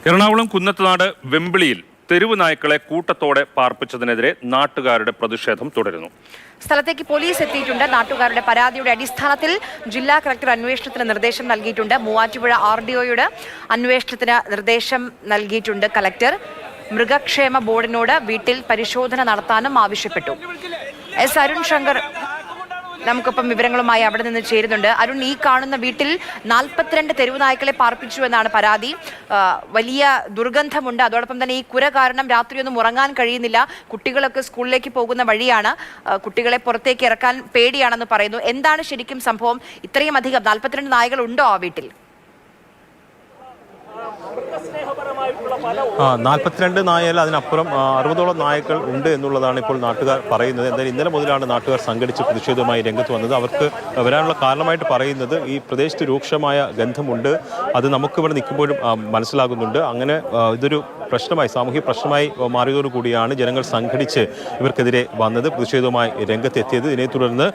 എറണാകുളം കുന്നത്തുനാട് വെമ്പിളിയിൽ തെരുവ് നായ്ക്കളെ കൂട്ടത്തോടെ പാർപ്പിച്ചതിനെതിരെ നാട്ടുകാരുടെ പ്രതിഷേധം തുടരുന്നു. സ്ഥലത്തേക്ക് പോലീസ് എത്തിയിട്ടുണ്ട്. നാട്ടുകാരുടെ പരാതിയുടെ അടിസ്ഥാനത്തിൽ ജില്ലാ കളക്ടർ അന്വേഷണത്തിന് നിർദ്ദേശം നൽകിയിട്ടുണ്ട്. മൂവാറ്റുപുഴ RDOയുടെ അന്വേഷണത്തിന് നിർദ്ദേശം നൽകിയിട്ടുണ്ട് കളക്ടർ. മൃഗക്ഷേമ ബോർഡിനോട് വീട്ടിൽ പരിശോധന നടത്താനും ആവശ്യപ്പെട്ടു. അരുൺ ശങ്കർ നമുക്കൊപ്പം വിവരങ്ങളുമായി അവിടെ നിന്ന് ചേരുന്നുണ്ട്. അരുൺ, ഈ കാണുന്ന വീട്ടിൽ 42 തെരുവ് നായ്ക്കളെ പാർപ്പിച്ചു എന്നാണ് പരാതി. വലിയ ദുർഗന്ധമുണ്ട്. അതോടൊപ്പം തന്നെ ഈ കുര കാരണം രാത്രിയൊന്നും ഉറങ്ങാൻ കഴിയുന്നില്ല. കുട്ടികളൊക്കെ സ്കൂളിലേക്ക് പോകുന്ന വഴിയാണ്. കുട്ടികളെ പുറത്തേക്ക് ഇറക്കാൻ പേടിയാണെന്ന് പറയുന്നു. എന്താണ് ശരിക്കും സംഭവം? ഇത്രയും അധികം 42 നായകൾ ഉണ്ടോ ആ വീട്ടിൽ? 42 നായല്ല, അതിനപ്പുറം 60ഓളം നായകൾ ഉണ്ട് എന്നുള്ളതാണ് ഇപ്പോൾ നാട്ടുകാർ പറയുന്നത്. എന്തായാലും ഇന്നലെ മുതലാണ് നാട്ടുകാർ സംഘടിച്ച് പ്രതിഷേധവുമായി രംഗത്ത് വന്നത്. അവർക്ക് വരാനുള്ള കാരണമായിട്ട് പറയുന്നത് ഈ പ്രദേശത്ത് രൂക്ഷമായ ഗന്ധമുണ്ട്, അത് നമുക്കിവിടെ നിൽക്കുമ്പോഴും മനസ്സിലാകുന്നുണ്ട്. അങ്ങനെ ഇതൊരു പ്രശ്നമായി, സാമൂഹിക പ്രശ്നമായി മാറിയതോടുകൂടിയാണ് ജനങ്ങൾ സംഘടിച്ച് ഇവർക്കെതിരെ വന്നത്, പ്രതിഷേധവുമായി രംഗത്തെത്തിയത്. ഇതിനെ തുടർന്ന്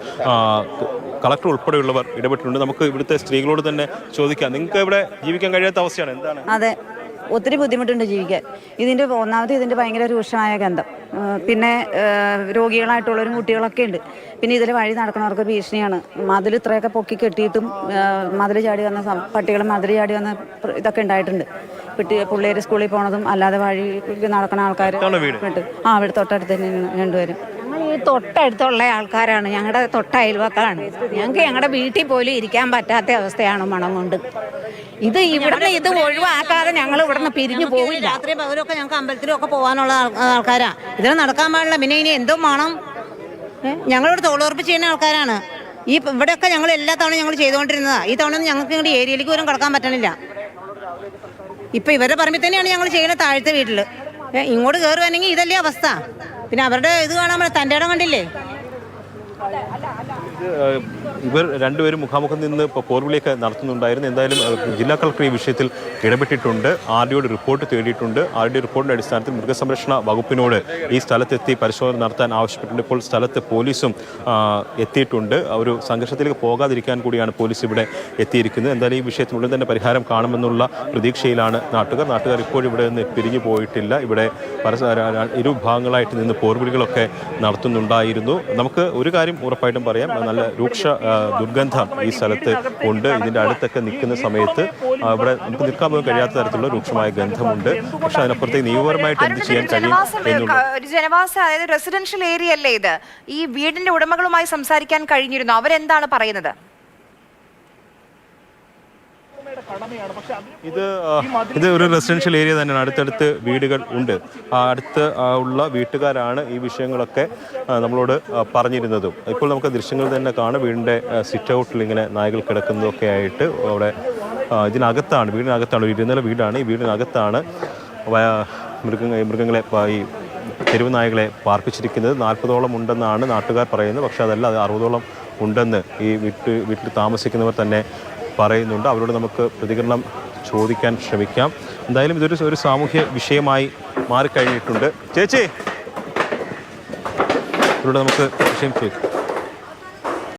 കളക്ടർ ഉൾപ്പെടെയുള്ളവർ ഇടപെട്ടിട്ടുണ്ട്. നമുക്ക് ഇവിടുത്തെ സ്ത്രീകളോട് തന്നെ ചോദിക്കാം, നിങ്ങൾക്ക് ഇവിടെ ജീവിക്കാൻ കഴിയാത്ത അവസ്ഥയാണ്, എന്താണ്? അതെ, ഒത്തിരി ബുദ്ധിമുട്ടുണ്ട് ജീവിക്കാൻ. ഒന്നാമത് ഇതിൻ്റെ ഭയങ്കര രൂക്ഷമായ ഗന്ധം, പിന്നെ രോഗികളായിട്ടുള്ളവരും കുട്ടികളൊക്കെ ഉണ്ട്. പിന്നെ ഇതിൽ വഴി നടക്കുന്നവർക്ക് ഭീഷണിയാണ്. മതിൽ ഇത്രയൊക്കെ പൊക്കി കെട്ടിയിട്ടും മതിൽ ചാടി വന്ന പട്ടികൾ മതിൽ ചാടി വന്ന ഇതൊക്കെ ഉണ്ടായിട്ടുണ്ട്. പിള്ളേർ സ്കൂളിൽ പോണതും അല്ലാതെ വഴി നടക്കുന്ന ആൾക്കാർ ഇവിടെ തൊട്ടടുത്ത് തന്നെ രണ്ടുപേരും. ഈ തൊട്ടടുത്തുള്ള ആൾക്കാരാണ്, ഞങ്ങളുടെ തൊട്ടയൽവക്കാണ്. ഞങ്ങൾക്ക് ഞങ്ങളുടെ വീട്ടിൽ പോലും ഇരിക്കാൻ പറ്റാത്ത അവസ്ഥയാണ് മണം കൊണ്ട്. ഇവിടുന്ന് ഇത് ഒഴിവാക്കാതെ ഞങ്ങൾ ഇവിടുന്ന് പിരിഞ്ഞു പോകില്ല. രാത്രി പകരമൊക്കെ ഞങ്ങൾക്ക് അമ്പലത്തിലൊക്കെ പോകാനുള്ള ആൾക്കാരാണ്. ഇതിന് നടക്കാൻ പാടില്ല. പിന്നെ ഇനി എന്തോ മണം. ഞങ്ങളിവിടെ തൊഴിലുറപ്പ് ചെയ്യുന്ന ആൾക്കാരാണ്. ഇവിടെയൊക്കെ ഞങ്ങൾ എല്ലാ തവണയും ഞങ്ങൾ ചെയ്തുകൊണ്ടിരുന്നതാണ്. ഈ തവണ ഞങ്ങൾക്ക് ഇങ്ങോട്ട് ഏരിയയിലേക്ക് പോലും കടക്കാൻ പറ്റണില്ല. ഇപ്പം ഇവരുടെ പറമ്പിൽ തന്നെയാണ് ഞങ്ങൾ ചെയ്യുന്നത്, താഴത്തെ വീട്ടിൽ. ഇങ്ങോട്ട് കയറുവാണെങ്കിൽ ഇതല്ലേ അവസ്ഥ. പിന്നെ അവരുടെ ഇത് കാണാൻ തൻ്റെ ഇടം കണ്ടില്ലേ. ഇവർ രണ്ടുപേരും മുഖാമുഖം നിന്ന് ഇപ്പോൾ പോർവിളിയൊക്കെ നടത്തുന്നുണ്ടായിരുന്നു. എന്തായാലും ജില്ലാ കളക്ടർ ഈ വിഷയത്തിൽ ഇടപെട്ടിട്ടുണ്ട്. RDOയുടെ റിപ്പോർട്ട് തേടിയിട്ടുണ്ട്. RDO റിപ്പോർട്ടിൻ്റെ അടിസ്ഥാനത്തിൽ മൃഗസംരക്ഷണ വകുപ്പിനോട് ഈ സ്ഥലത്തെത്തി പരിശോധന നടത്താൻ ആവശ്യപ്പെട്ടിട്ടുണ്ട്. ഇപ്പോൾ സ്ഥലത്ത് പോലീസും എത്തിയിട്ടുണ്ട്. ഒരു സംഘർഷത്തിലേക്ക് പോകാതിരിക്കാൻ കൂടിയാണ് പോലീസ് ഇവിടെ എത്തിയിരിക്കുന്നത്. എന്തായാലും ഈ വിഷയത്തിനുള്ളിൽ തന്നെ പരിഹാരം കാണുമെന്നുള്ള പ്രതീക്ഷയിലാണ് നാട്ടുകാർ. നാട്ടുകാർ ഇപ്പോഴും ഇവിടെ നിന്ന് പിരിഞ്ഞു പോയിട്ടില്ല. ഇവിടെ ഇരുഭാഗങ്ങളായിട്ട് നിന്ന് പോർവിളികളൊക്കെ നടത്തുന്നുണ്ടായിരുന്നു. നമുക്ക് ഒരു കാര്യം ഉറപ്പായിട്ടും പറയാം, നല്ല രൂക്ഷ ദുർഗന്ധം ഈ സ്ഥലത്ത് ഉണ്ട്. ഇതിൻ്റെ അടുത്തൊക്കെ നിൽക്കുന്ന സമയത്ത് ഇവിടെ നമുക്ക് നിൽക്കാൻ പോലും കഴിയാത്ത തരത്തിലുള്ള രൂക്ഷമായ ഗന്ധമുണ്ട്. പക്ഷെ അതിനപ്പുറത്തേക്ക് നിയമപരമായിട്ട് എന്ത് ചെയ്യാൻ കഴിയും? ജനവാസ, അതായത് റെസിഡൻഷ്യൽ ഏരിയ അല്ലേ ഇത്? ഈ വീടിന്റെ ഉടമകളുമായി സംസാരിക്കാൻ കഴിഞ്ഞിരുന്നു, അവരെന്താണ് പറയുന്നത്? ഇത് ഒരു റെസിഡൻഷ്യൽ ഏരിയ തന്നെയാണ്. അടുത്തടുത്ത് വീടുകൾ ഉണ്ട്. അടുത്ത് ഉള്ള വീട്ടുകാരാണ് ഈ വിഷയങ്ങളൊക്കെ നമ്മളോട് പറഞ്ഞിരുന്നതും. ഇപ്പോൾ നമുക്ക് ദൃശ്യങ്ങൾ തന്നെ കാണാം. വീടിൻ്റെ സിറ്റ് ഔട്ടിൽ ഇങ്ങനെ നായകൾ കിടക്കുന്നതൊക്കെ ആയിട്ട് അവിടെ ഇതിനകത്താണ്, വീടിനകത്താണ്, ഒരു 2 നില വീടാണ്. ഈ വീടിനകത്താണ് മൃഗങ്ങളെ, ഈ തെരുവ് നായകളെ പാർപ്പിച്ചിരിക്കുന്നത്. 40ഓളം ഉണ്ടെന്നാണ് നാട്ടുകാർ പറയുന്നത്. പക്ഷേ അതല്ല, അത് 60ഓളം ഉണ്ടെന്ന് ഈ വീട്ടിൽ താമസിക്കുന്നവർ തന്നെ പറയുന്നുണ്ട്. അവരോട് നമുക്ക് പ്രതികരണം ചോദിക്കാൻ ശ്രമിക്കാം. എന്തായാലും ഇതൊരു സാമൂഹ്യ വിഷയമായി മാറിക്കഴിഞ്ഞിട്ടുണ്ട്. ചേച്ചി, ഇവരോട് നമുക്ക് വിഷയം ചോദിക്കാം.